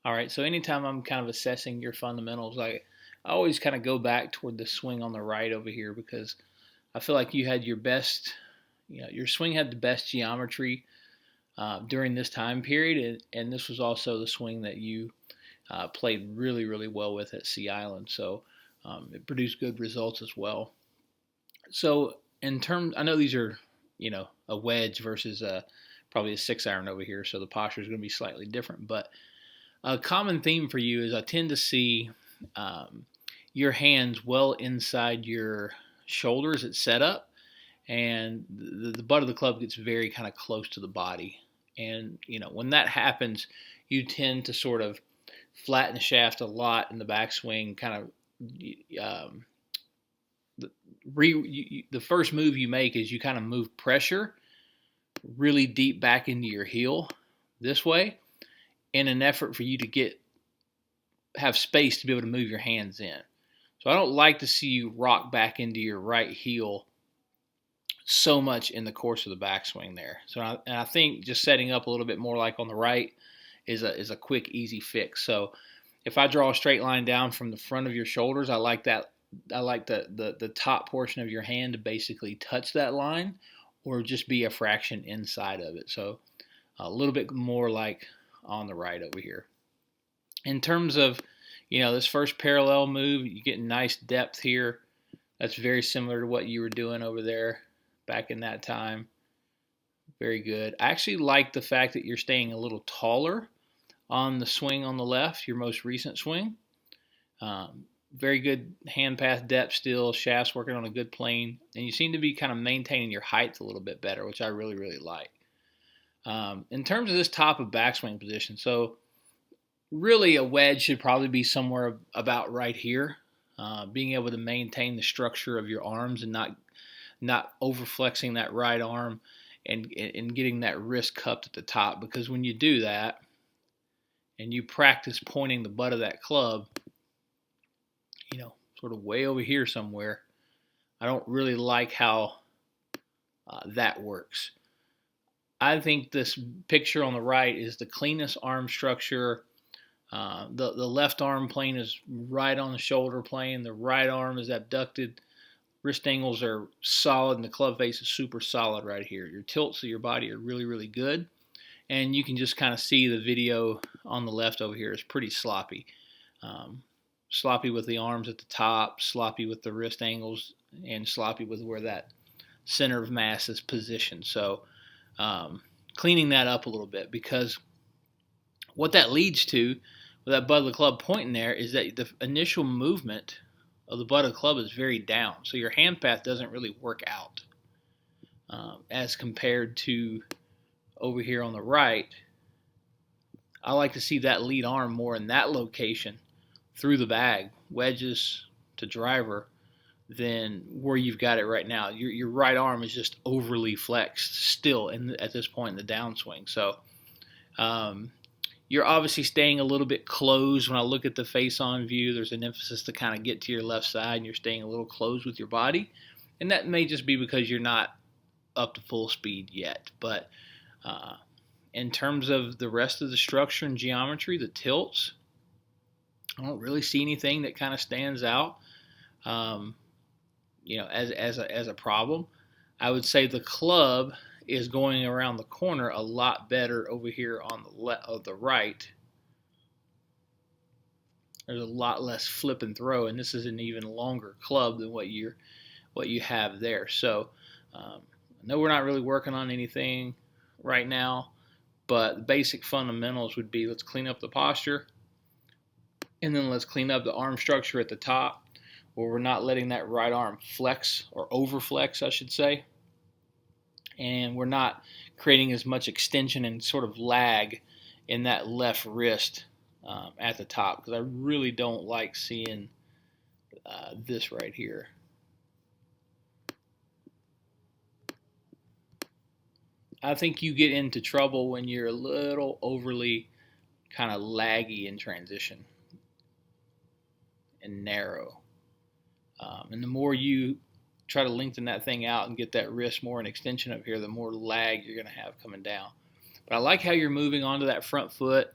All right, so anytime I'm kind of assessing your fundamentals, I always kind of go back toward the swing on the right over here because I feel like you had your best, your swing had the best geometry during this time period, and this was also the swing that you played really, really well with at Sea Island. So it produced good results as well. So in terms, I know these are, a wedge versus probably a 6 iron over here, so the posture is going to be slightly different. But a common theme for you is I tend to see um, your hands well inside your shoulders at setup, and the butt of the club gets very kind of close to the body. And when that happens, you tend to sort of flatten the shaft a lot in the backswing. Kind of the, the first move you make is you kind of move pressure really deep back into your heel this way in an effort for you to have space to be able to move your hands in. So I don't like to see you rock back into your right heel so much in the course of the backswing there. And I think just setting up a little bit more like on the right is a quick, easy fix. So if I draw a straight line down from the front of your shoulders, I like that. I like the top portion of your hand to basically touch that line, or just be a fraction inside of it. So a little bit more like on the right over here. In terms of this first parallel move, you get nice depth here. That's very similar to what you were doing over there back in that time. Very good. I actually like the fact that you're staying a little taller on the swing on the left, your most recent swing. Very good hand path depth still, shafts working on a good plane, and you seem to be kind of maintaining your height a little bit better, which I really, really like. In terms of this top of backswing position, so really a wedge should probably be somewhere about right here. Being able to maintain the structure of your arms and not overflexing that right arm and getting that wrist cupped at the top, because when you do that and you practice pointing the butt of that club, sort of way over here somewhere, I don't really like how that works. I think this picture on the right is the cleanest arm structure. The left arm plane is right on the shoulder plane. The right arm is abducted. Wrist angles are solid, and the club face is super solid right here. Your tilts of your body are really, really good. And you can just kind of see the video on the left over here is pretty sloppy. Sloppy with the arms at the top, sloppy with the wrist angles, and sloppy with where that center of mass is positioned. So cleaning that up a little bit, because what that leads to with that butt of the club pointing there is that the initial movement of the butt of the club is very down. So your hand path doesn't really work out as compared to over here on the right. I like to see that lead arm more in that location through the bag, wedges to driver, than where you've got it right now. Your right arm is just overly flexed still at this point in the downswing. So you're obviously staying a little bit closed. When I look at the face-on view, there's an emphasis to kind of get to your left side, and you're staying a little closed with your body. And that may just be because you're not up to full speed yet. But in terms of the rest of the structure and geometry, the tilts, I don't really see anything that kind of stands out, as a problem. I would say the club is going around the corner a lot better over here on the right. There's a lot less flip and throw, and this is an even longer club than what you have there. So I know we're not really working on anything right now, but the basic fundamentals would be, let's clean up the posture, and then let's clean up the arm structure at the top, where we're not letting that right arm flex or overflex, I should say. And we're not creating as much extension and sort of lag in that left wrist at the top, because I really don't like seeing this right here. I think you get into trouble when you're a little overly kind of laggy in transition and narrow. And the more you try to lengthen that thing out and get that wrist more in extension up here, the more lag you're going to have coming down. But I like how you're moving onto that front foot.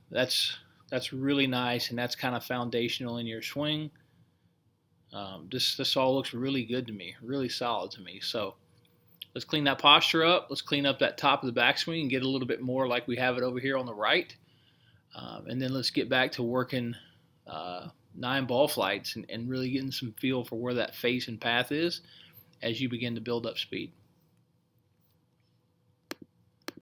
That's really nice, and that's kind of foundational in your swing. This all looks really good to me, really solid to me. So let's clean that posture up. Let's clean up that top of the backswing and get a little bit more like we have it over here on the right. And then let's get back to working 9 ball flights and really getting some feel for where that face and path is as you begin to build up speed.